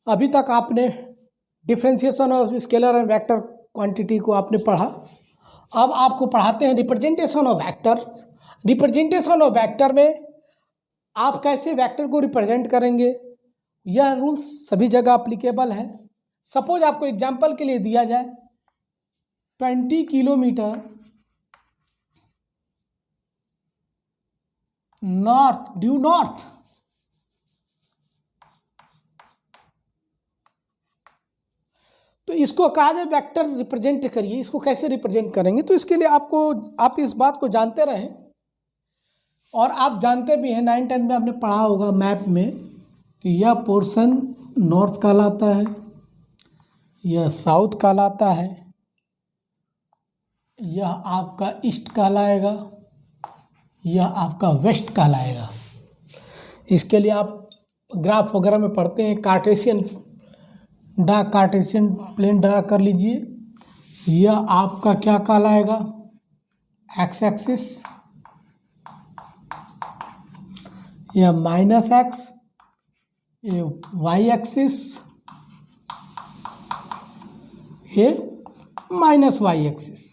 अभी तक आपने differentiation of scalar and vector quantity को आपने पढ़ा। अब आपको पढ़ाते हैं representation of vectors. Representation of vector में आप कैसे वेक्टर को रिप्रेजेंट करेंगे, यह रूल्स सभी जगह अप्लीकेबल है। सपोज आपको एग्जांपल के लिए दिया जाए 20 किलोमीटर नॉर्थ, ड्यू नॉर्थ, तो इसको कहा जाए वेक्टर रिप्रेजेंट करिए। इसको कैसे रिप्रेजेंट करेंगे, तो इसके लिए आप इस बात को जानते रहें, और आप जानते भी हैं 9-10 में आपने पढ़ा होगा मैप में कि यह पोर्शन नॉर्थ कहलाता है, यह साउथ कहलाता है, यह आपका ईस्ट कहलाएगा, यह आपका वेस्ट कहलाएगा। इसके लिए आप ग्राफ वगैरह में पढ़ते हैं, कार्टेशियन प्लेन ड्रा कर लीजिए। यह आपका क्या कहलाएगा, एक्स एक्सिस, यह माइनस एक्स, ये वाई एक्सिस, ये माइनस वाई एक्सिस।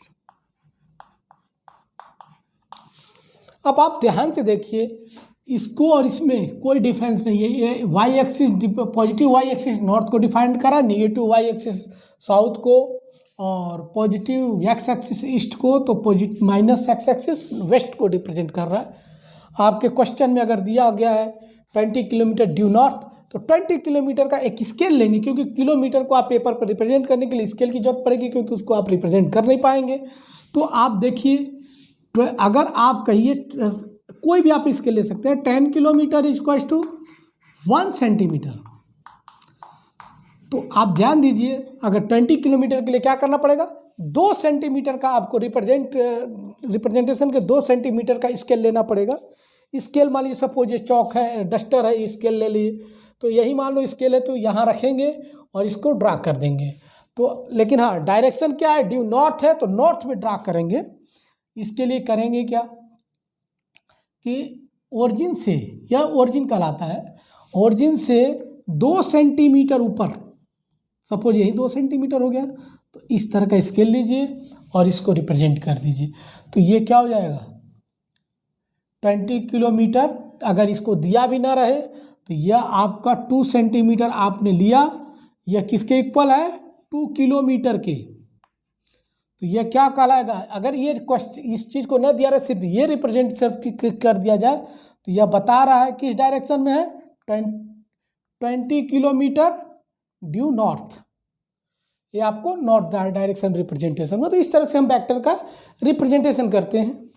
अब आप ध्यान से देखिए, इसको और इसमें कोई डिफरेंस नहीं है। ये Y axis, positive Y axis north को डिफाइन करा, निगेटिव वाई एक्सिस साउथ को, और पॉजिटिव एक्स एक्सिस ईस्ट को, तो positive minus X axis west को रिप्रेजेंट कर रहा है। आपके क्वेश्चन में अगर दिया गया है 20 किलोमीटर ड्यू नॉर्थ, तो 20 किलोमीटर का एक स्केल लेंगे, क्योंकि किलोमीटर को आप पेपर पर रिप्रेजेंट करने के लिए स्केल की जरूरत पड़ेगी, क्योंकि उसको आप रिप्रेजेंट कर नहीं पाएंगे। तो आप देखिए, अगर आप कहिए कोई भी आप स्केल ले सकते हैं, 10 किलोमीटर इक्वल्स टू 1 सेंटीमीटर। तो आप ध्यान दीजिए, अगर 20 किलोमीटर के लिए क्या करना पड़ेगा, 2 सेंटीमीटर का आपको रिप्रेजेंटेशन के 2 सेंटीमीटर का स्केल लेना पड़ेगा। स्केल मान लीजिए, सपोज ये चौक है, डस्टर है, स्केल ले लिए, तो यही मान लो स्केल है, तो यहाँ रखेंगे और इसको ड्रा कर देंगे। तो लेकिन हाँ, डायरेक्शन क्या है, ड्यू नॉर्थ है तो नॉर्थ में ड्रा करेंगे। इसके लिए करेंगे क्या कि ओरिजिन से, यह ओरिजिन कहलाता है, ओरिजिन से 2 सेंटीमीटर ऊपर, सपोज यही 2 सेंटीमीटर हो गया, तो इस तरह का स्केल लीजिए और इसको रिप्रेजेंट कर दीजिए। तो ये क्या हो जाएगा, 20 किलोमीटर। अगर इसको दिया भी ना रहे तो यह आपका 2 सेंटीमीटर आपने लिया, यह किसके इक्वल है, 2 किलोमीटर के। तो यह क्या कहलाएगा, अगर ये क्वेश्चन इस चीज़ को न दिया रहे, सिर्फ ये रिप्रेजेंट सिर्फ कर दिया जाए, तो यह बता रहा है किस डायरेक्शन में है, 20 किलोमीटर ड्यू नॉर्थ। ये आपको नॉर्थ डायरेक्शन रिप्रेजेंटेशन हुआ। तो इस तरह से हम वेक्टर का रिप्रेजेंटेशन करते हैं।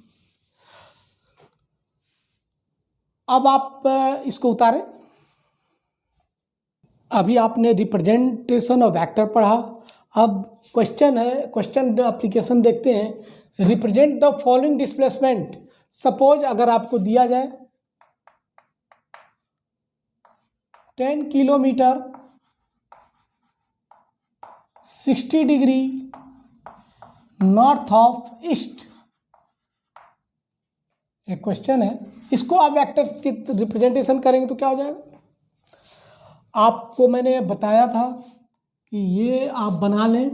अब आप इसको उतारें। अभी आपने रिप्रेजेंटेशन ऑफ वेक्टर पढ़ा। अब क्वेश्चन है, क्वेश्चन एप्लीकेशन देखते हैं। Represent the following displacement. Suppose अगर आपको दिया जाए 10 kilometre 60 degree north of east, एक क्वेश्चन है, इसको आप वेक्टर की रिप्रेजेंटेशन करेंगे तो क्या हो जाएगा। आपको मैंने बताया था कि ये आप बना लें,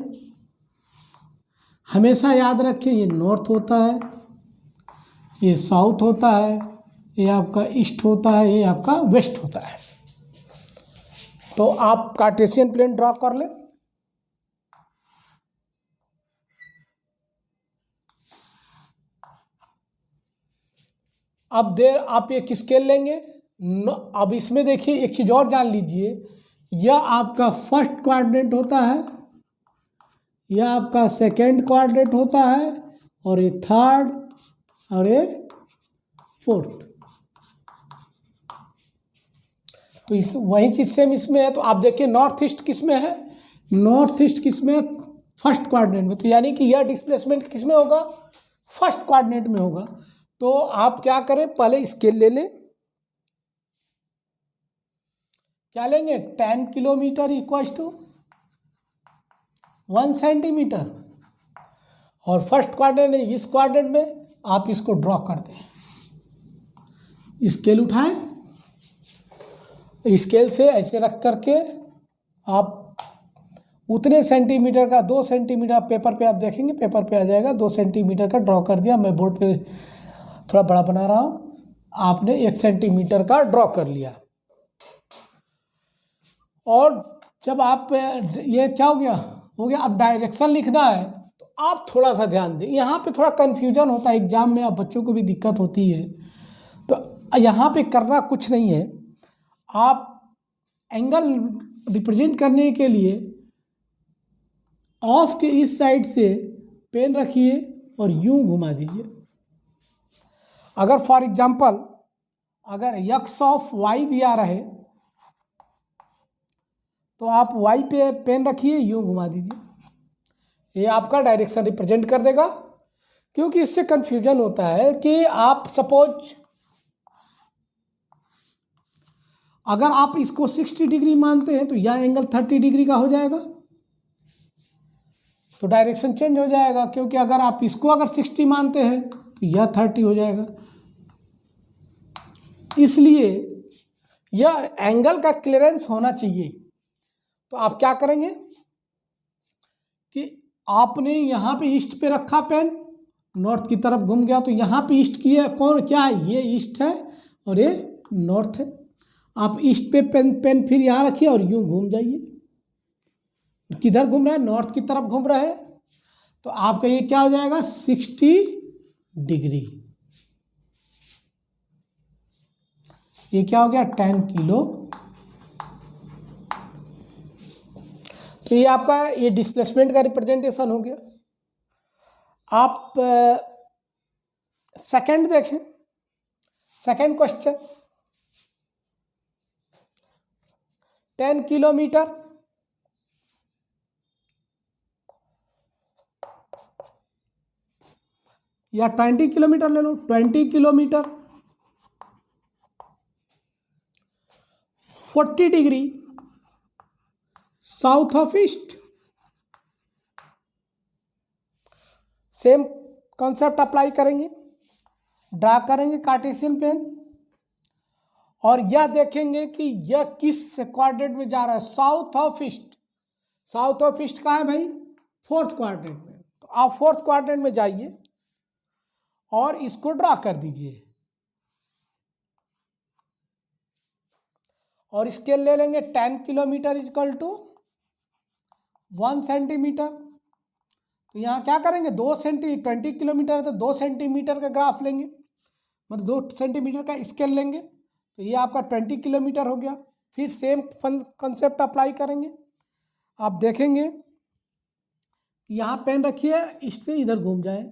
हमेशा याद रखें, ये नॉर्थ होता है, ये साउथ होता है, ये आपका ईस्ट होता है, ये आपका वेस्ट होता है। तो आप कार्टेशियन प्लेन ड्रॉ कर लें। अब आप एक स्केल लेंगे। अब इसमें देखिए, एक चीज़ और जान लीजिए, यह आपका फर्स्ट क्वाड्रेंट होता है, यह आपका सेकेंड क्वाड्रेंट होता है, और ये थर्ड, और ये फोर्थ। तो इस वही चीज़ सेम इसमें है। तो आप देखिए, नॉर्थ ईस्ट किस में है, नॉर्थ ईस्ट किस में है, फर्स्ट क्वाड्रेंट में। तो यानी कि यह डिस्प्लेसमेंट किस में होगा, फर्स्ट क्वाड्रेंट में होगा। तो आप क्या करें, पहले स्केल ले लें। क्या लेंगे, 10 किलोमीटर इक्वल्स टू 1 सेंटीमीटर, और फर्स्ट क्वाड्रेंट है, इस क्वाड्रेंट में आप इसको ड्रॉ करते हैं। स्केल उठाएं, स्केल से ऐसे रख करके आप उतने सेंटीमीटर का 2 सेंटीमीटर पेपर पे आप देखेंगे, पेपर पे आ जाएगा 2 सेंटीमीटर का ड्रॉ कर दिया। मैं बोर्ड पे थोड़ा बड़ा बना रहा हूँ, आपने 1 सेंटीमीटर का ड्रॉ कर लिया। और जब आप ये क्या हो गया, अब डायरेक्शन लिखना है तो आप थोड़ा सा ध्यान दें। यहाँ पे थोड़ा कन्फ्यूजन होता है एग्जाम में, अब बच्चों को भी दिक्कत होती है। तो यहाँ पे करना कुछ नहीं है, आप एंगल रिप्रेजेंट करने के लिए ऑफ के इस साइड से पेन रखिए और यूं घुमा दीजिए। अगर फॉर एग्जांपल अगर एक्स ऑफ वाई दिया रहे तो आप वाई पे पेन रखिए, यूं घुमा दीजिए, ये आपका डायरेक्शन रिप्रेजेंट कर देगा। क्योंकि इससे कंफ्यूजन होता है कि आप सपोज अगर आप इसको 60 डिग्री मानते हैं तो यह एंगल 30 डिग्री का हो जाएगा, तो डायरेक्शन चेंज हो जाएगा। क्योंकि अगर आप इसको अगर 60 मानते हैं तो यह 30 हो जाएगा। इसलिए यह एंगल का क्लियरेंस होना चाहिए। तो आप क्या करेंगे कि आपने यहाँ पे ईस्ट पे रखा पेन, नॉर्थ की तरफ घूम गया, तो यहाँ पे ईस्ट की है कौन, क्या है, ये ईस्ट है और ये नॉर्थ है। आप ईस्ट पे पेन फिर यहाँ रखिए और यूं घूम जाइए। किधर घूम रहा है, नॉर्थ की तरफ घूम रहा है, तो आपका ये क्या हो जाएगा 60 डिग्री। ये क्या हो गया 10 किलो। तो ये आपका ये डिस्प्लेसमेंट का रिप्रेजेंटेशन हो गया। आप सेकंड देखें, सेकंड क्वेश्चन 10 किलोमीटर या 20 किलोमीटर ले लो, 20 kilometre 40 degree south of east. Same concept apply करेंगे, ड्रा करेंगे कार्टेशियन प्लेन और यह देखेंगे कि यह किस क्वाड्रेंट में जा रहा है, south of east. South of east कहाँ है भाई, 4th क्वाड्रेंट में। तो आप 4th क्वाड्रेंट में जाइए और इसको ड्रा कर दीजिए और स्केल ले लेंगे 10 किलोमीटर इजकल टू 1 सेंटीमीटर। तो यहाँ क्या करेंगे 20 किलोमीटर है तो 2 सेंटीमीटर का ग्राफ लेंगे, मतलब 2 सेंटीमीटर का स्केल लेंगे, तो ये आपका 20 किलोमीटर हो गया। फिर सेम कंसेप्ट अप्लाई करेंगे। आप देखेंगे कि यहाँ पेन रखिए, इससे इधर घूम जाए,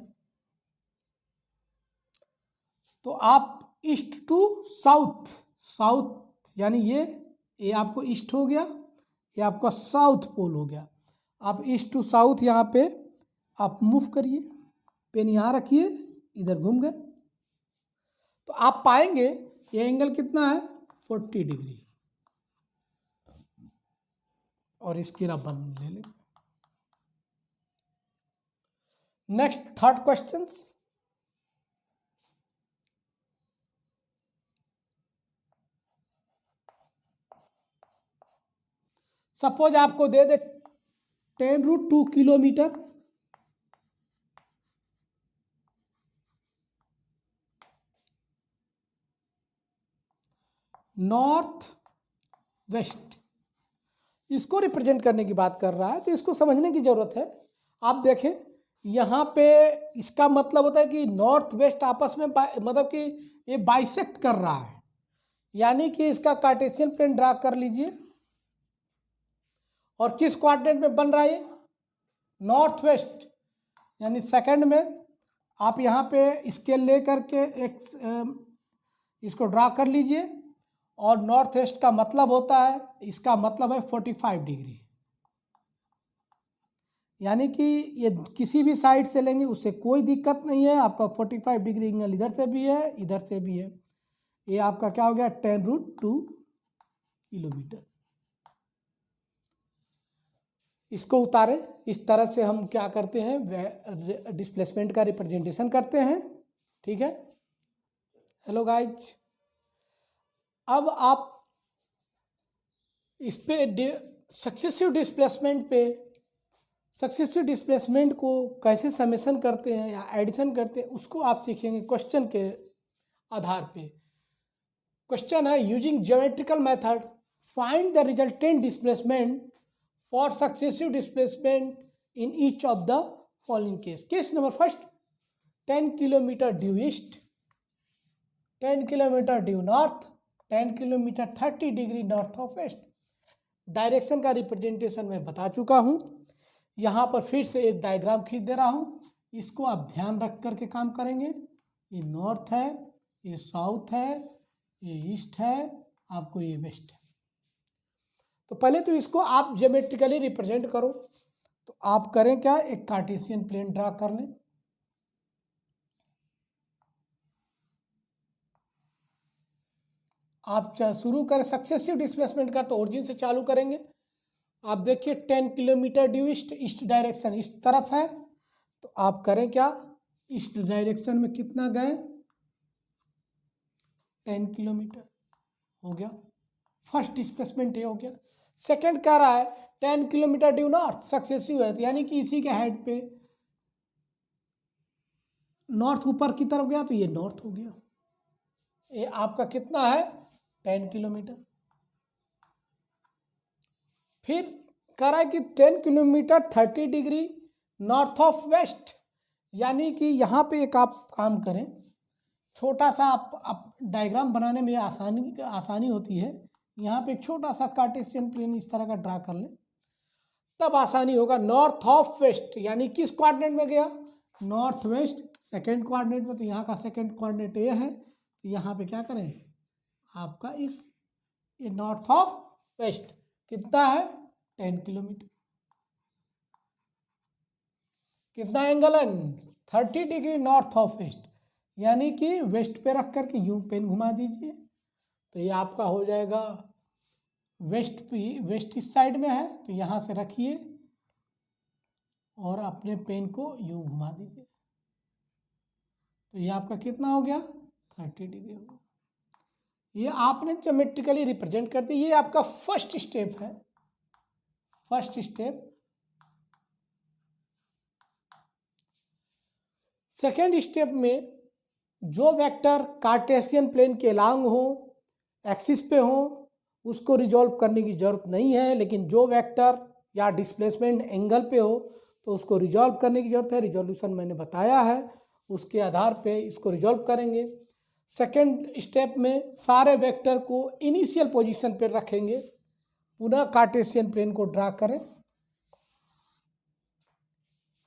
तो आप ईस्ट टू साउथ, साउथ यानी ये आपको ईस्ट हो गया, ये आपका साउथ पोल हो गया। आप ईस्ट टू साउथ यहाँ पे आप मूव करिए, पेन यहाँ रखिए, इधर घूम गए, तो आप पाएंगे ये एंगल कितना है 40 डिग्री। और इसकी रबर ले लेंगे। नेक्स्ट थर्ड क्वेश्चन, सपोज आपको दे दे 10√2 किलोमीटर नॉर्थ वेस्ट, इसको रिप्रेजेंट करने की बात कर रहा है, तो इसको समझने की जरूरत है। आप देखें यहाँ पे इसका मतलब होता है कि नॉर्थ वेस्ट आपस में मतलब कि ये बाइसेक्ट कर रहा है, यानी कि इसका कार्टेशियन प्लेन ड्रा कर लीजिए। और किस क्वाड्रेंट में बन रहा है ये, नॉर्थ वेस्ट, यानी सेकंड में। आप यहाँ पे स्केल ले करके एक इसको ड्रा कर लीजिए और नॉर्थ वेस्ट का मतलब होता है, इसका मतलब है 45 डिग्री, यानी कि ये किसी भी साइड से लेंगे उससे कोई दिक्कत नहीं है। आपका 45 डिग्री एंगल इधर से भी है, इधर से भी है। ये आपका क्या हो गया 10√2 किलोमीटर। इसको उतारें, इस तरह से हम क्या करते हैं डिस्प्लेसमेंट का रिप्रेजेंटेशन करते हैं, ठीक है। हेलो गाइज, अब आप इस पे सक्सेसिव डिस्प्लेसमेंट को कैसे समेशन करते हैं या एडिशन करते हैं उसको आप सीखेंगे क्वेश्चन के आधार पे। क्वेश्चन है using geometrical method find the resultant displacement for successive displacement in each of the following case. Case number first, 10 kilometre due east, 10 kilometre due north, 10 kilometre 30 degree north of west. Direction का representation मैं बता चुका हूँ। यहाँ पर फिर से एक डायग्राम खींच दे रहा हूँ, इसको आप ध्यान रख करके काम करेंगे। ये नॉर्थ है, ये साउथ है, ये ईस्ट है, आपको ये वेस्ट है। तो पहले तो इसको आप ज्योमेट्रिकली रिप्रेजेंट करो। तो आप करें क्या, एक कार्टेशियन प्लेन ड्रा कर लें। आप शुरू करें सक्सेसिव डिस्प्लेसमेंट का, तो ओरिजिन से चालू करेंगे। आप देखिए 10 kilometre due east, east direction इस तरफ है, तो आप करें क्या, ईस्ट डायरेक्शन में कितना गए, 10 किलोमीटर हो गया। फर्स्ट डिस्प्लेसमेंट ये हो गया। सेकंड कह रहा है 10 किलोमीटर ड्यू नॉर्थ, सक्सेसिव है, तो यानी कि इसी के हेड पे नॉर्थ ऊपर की तरफ गया, तो ये नॉर्थ हो गया। ये आपका कितना है, 10 किलोमीटर। फिर कह रहा है कि 10 kilometre 30 degree north of west, यानी कि यहाँ पे एक आप काम करें, छोटा सा आप डायग्राम बनाने में आसानी होती है। यहाँ पे एक छोटा सा कार्टेशियन प्लेन इस तरह का ड्रा कर लें, तब आसानी होगा। नॉर्थ ऑफ वेस्ट यानी किस कोऑर्डिनेट में गया, नॉर्थ वेस्ट, सेकेंड कोऑर्डिनेट में, तो यहाँ का सेकेंड कोऑर्डिनेट ये है, तो यहाँ पे क्या करें, आपका ये नॉर्थ ऑफ वेस्ट कितना है, 10 किलोमीटर। कितना एंगल है, 30 डिग्री नॉर्थ ऑफ वेस्ट, यानी कि वेस्ट पे रख करके यूं पेन घुमा दीजिए, तो ये आपका हो जाएगा वेस्ट इस साइड में है, तो यहाँ से रखिए और अपने पेन को यूं घुमा दीजिए, तो ये आपका कितना हो गया, 30 डिग्री हो गया। ये आपने ज्योमेट्रिकली रिप्रेजेंट कर दिया। ये आपका फर्स्ट स्टेप है, फर्स्ट स्टेप। सेकेंड स्टेप में जो वेक्टर कार्टेशियन प्लेन के अलोंग हो, एक्सिस पे हो, उसको रिजॉल्व करने की ज़रूरत नहीं है, लेकिन जो वेक्टर या डिस्प्लेसमेंट एंगल पे हो तो उसको रिजॉल्व करने की ज़रूरत है। रिजोल्यूशन मैंने बताया है, उसके आधार पे इसको रिजॉल्व करेंगे। सेकेंड स्टेप में सारे वेक्टर को इनिशियल पोजीशन पर रखेंगे। पुनः कार्टेशियन प्लेन को ड्रा करें,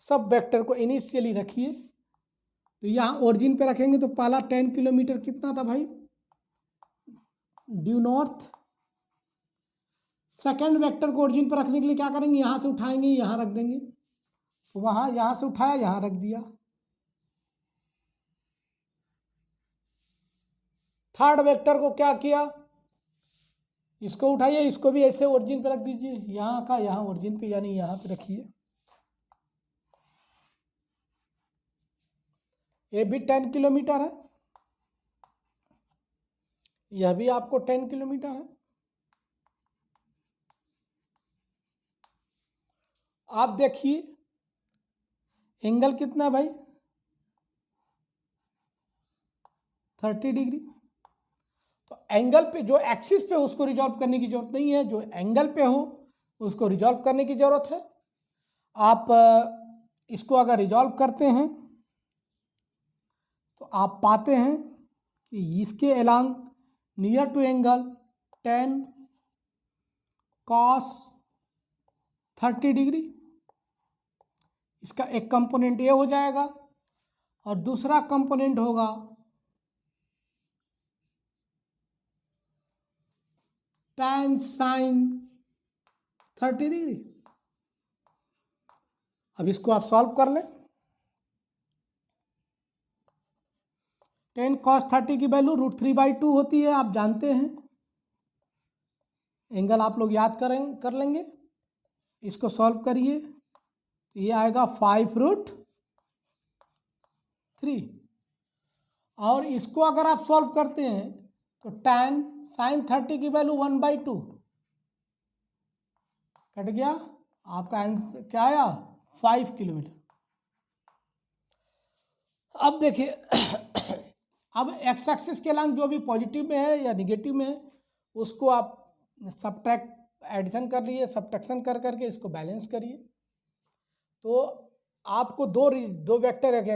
सब वेक्टर को इनिशियली रखिए। तो यहाँ ओरिजिन पे रखेंगे, तो पहला 10 किलोमीटर कितना था भाई, ड्यू नॉर्थ। सेकंड वेक्टर को ओरिजिन पर रखने के लिए क्या करेंगे, यहाँ से उठाएंगे, यहाँ रख देंगे, तो वहाँ यहाँ से उठाया, यहाँ रख दिया। थर्ड वेक्टर को क्या किया, इसको उठाइए, इसको भी ऐसे ओरिजिन पे रख दीजिए, यहाँ का यहाँ ओरिजिन पे यानी यहाँ पे रखिए। ये भी 10 किलोमीटर है, यह भी आपको 10 किलोमीटर है। आप देखिए एंगल कितना है भाई, 30 डिग्री। तो एंगल पे जो एक्सिस पे उसको रिजॉल्व करने की जरूरत नहीं है, जो एंगल पे हो उसको रिजॉल्व करने की जरूरत है। आप इसको अगर रिजॉल्व करते हैं तो आप पाते हैं कि इसके along near to angle 10 cos 30 degree, इसका एक कंपोनेंट ये हो जाएगा और दूसरा कंपोनेंट होगा tan sin 30 डिग्री। अब इसको आप सॉल्व कर लें। 10 cos 30 की वैल्यू √3/2 होती है, आप जानते हैं। एंगल आप लोग याद कर लेंगे। इसको सॉल्व करिए, ये आएगा 5√3। और इसको अगर आप सॉल्व करते हैं तो tan sin 30 की वैल्यू 1/2, कट गया, आपका आंसर क्या आया 5 किलोमीटर। अब देखिए अब एक्स एक्सिस के लॉन्ग जो भी पॉजिटिव में है या निगेटिव में है उसको आप सब्ट्रैक्ट एडिशन कर लिए, सब्ट्रैक्शन कर करके इसको बैलेंस करिए। तो आपको दो वेक्टर एक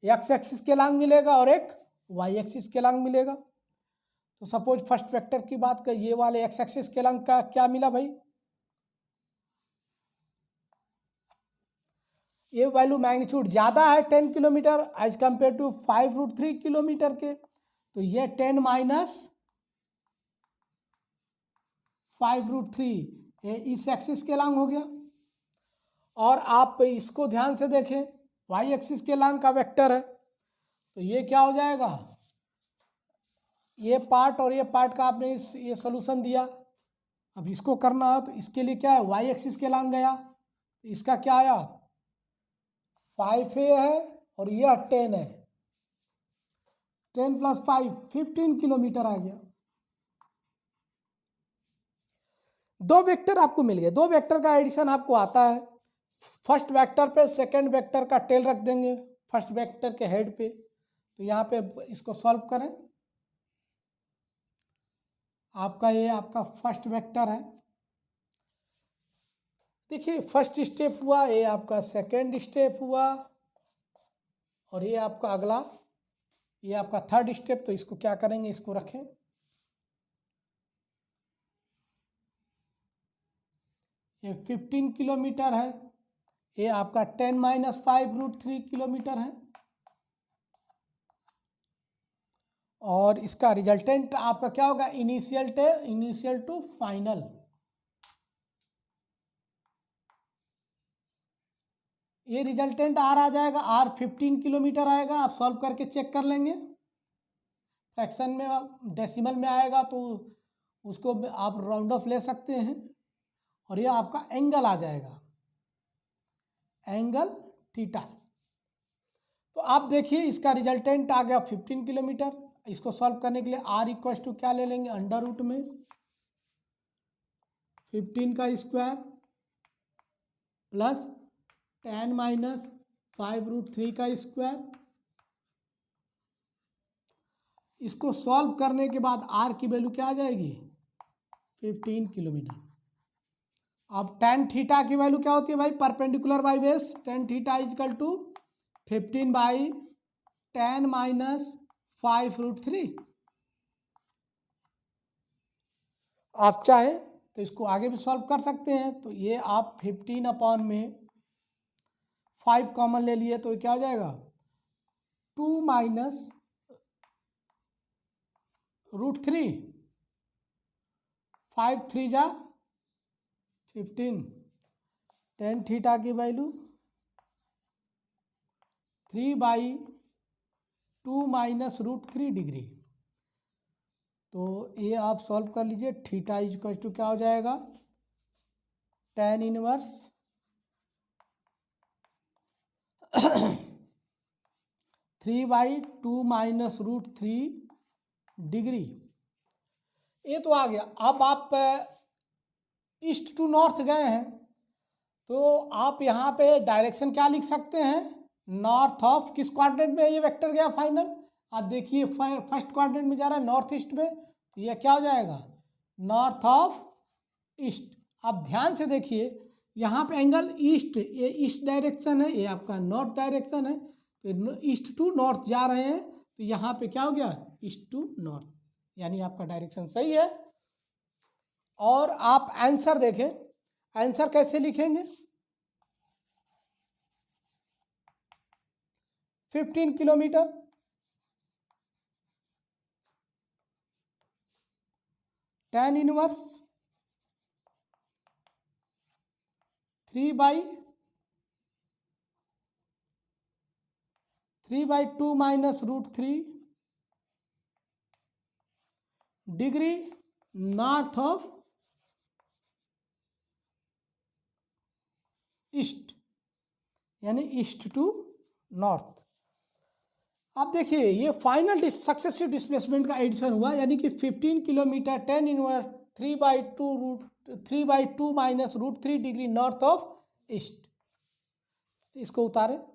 एक्स एक्सिस के लॉन्ग मिलेगा और एक वाई एक्सिस के लॉन्ग मिलेगा। तो सपोज फर्स्ट वेक्टर की बात कर, ये वाले एक्स एक्सिस के लॉन्ग का क्या मिला भाई, ये वैल्यू मैग्नीट्यूड ज़्यादा है 10 kilometre as compare to 5√3 kilometre के, तो ये 10 माइनस 5√3 ये इस एक्सिस के लॉन्ग हो गया। और आप इसको ध्यान से देखें, वाई एक्सिस के लॉन्ग का वेक्टर है, तो ये क्या हो जाएगा, ये पार्ट और ये पार्ट का आपने ये सोल्यूशन दिया। अब इसको करना है तो इसके लिए क्या है, वाई एक्सिस के लॉन्ग गया, तो इसका क्या आया 5 है और ये 10 है, 10 + 5 15 किलोमीटर आ गया। दो वेक्टर आपको मिल गए, दो वेक्टर का एडिशन आपको आता है। फर्स्ट वेक्टर पे सेकंड वेक्टर का टेल रख देंगे फर्स्ट वेक्टर के हेड पे, तो यहाँ पे इसको सॉल्व करें। आपका ये आपका फर्स्ट वेक्टर है, देखिए फर्स्ट स्टेप हुआ, ये आपका सेकंड स्टेप हुआ और ये आपका अगला, ये आपका थर्ड स्टेप। तो इसको क्या करेंगे, इसको रखें, ये 15 किलोमीटर है, ये आपका 10 माइनस 5√3 किलोमीटर है और इसका रिजल्टेंट आपका क्या होगा, इनिशियल टू फाइनल। ये रिजल्टेंट आर आ जाएगा, आर 15 किलोमीटर आएगा। आप सॉल्व करके चेक कर लेंगे, फ्रैक्शन में डेसिमल में आएगा तो उसको आप राउंड ऑफ ले सकते हैं। और ये आपका एंगल आ जाएगा, एंगल थीटा। तो आप देखिए इसका रिजल्टेंट आ गया 15 किलोमीटर। इसको सॉल्व करने के लिए आर इक्वल टू क्या ले लेंगे, अंडर रूट में 15 का स्क्वायर प्लस 10 माइनस 5√3 का स्क्वायर। इसको सॉल्व करने के बाद आर की वैल्यू क्या आ जाएगी 15 किलोमीटर। अब tan थीटा की वैल्यू क्या होती है भाई, perpendicular by base, tan theta equal to 15/10 minus 5√3। आप चाहे तो इसको आगे भी सॉल्व कर सकते हैं। तो ये आप 15/5 कॉमन ले लिए तो क्या हो जाएगा 2 माइनस √3, 5 3 जा 15, tan थीटा की वैल्यू 3/2 माइनस √3 डिग्री। तो ये आप सॉल्व कर लीजिए, थीटा इक्वल टू क्या हो जाएगा tan इनवर्स 3/2 माइनस √3 डिग्री। ये तो आ गया। अब आप ईस्ट टू नॉर्थ गए हैं तो आप यहाँ पे डायरेक्शन क्या लिख सकते हैं, नॉर्थ ऑफ, किस क्वाड्रेंट में ये वेक्टर गया फाइनल, आप देखिए फर्स्ट क्वाड्रेंट में जा रहा है नॉर्थ ईस्ट में, तो ये क्या हो जाएगा नॉर्थ ऑफ ईस्ट। आप ध्यान से देखिए यहाँ पे एंगल ईस्ट, ये ईस्ट डायरेक्शन है, ये आपका नॉर्थ डायरेक्शन है, तो ईस्ट टू नॉर्थ जा रहे हैं, तो यहाँ पे क्या हो गया ईस्ट टू नॉर्थ, यानी आपका डायरेक्शन सही है। और आप आंसर देखें, आंसर कैसे लिखेंगे 15 kilometre, tan inverse 3/2 minus √3 degree north of east, यानी ईस्ट टू नॉर्थ। अब देखिए ये फाइनल सक्सेसिव डिस्प्लेसमेंट का एडिशन हुआ, यानी कि 15 kilometre 10 inverse 3/2 3/2 - √3 degree north of east. इसको उतारें।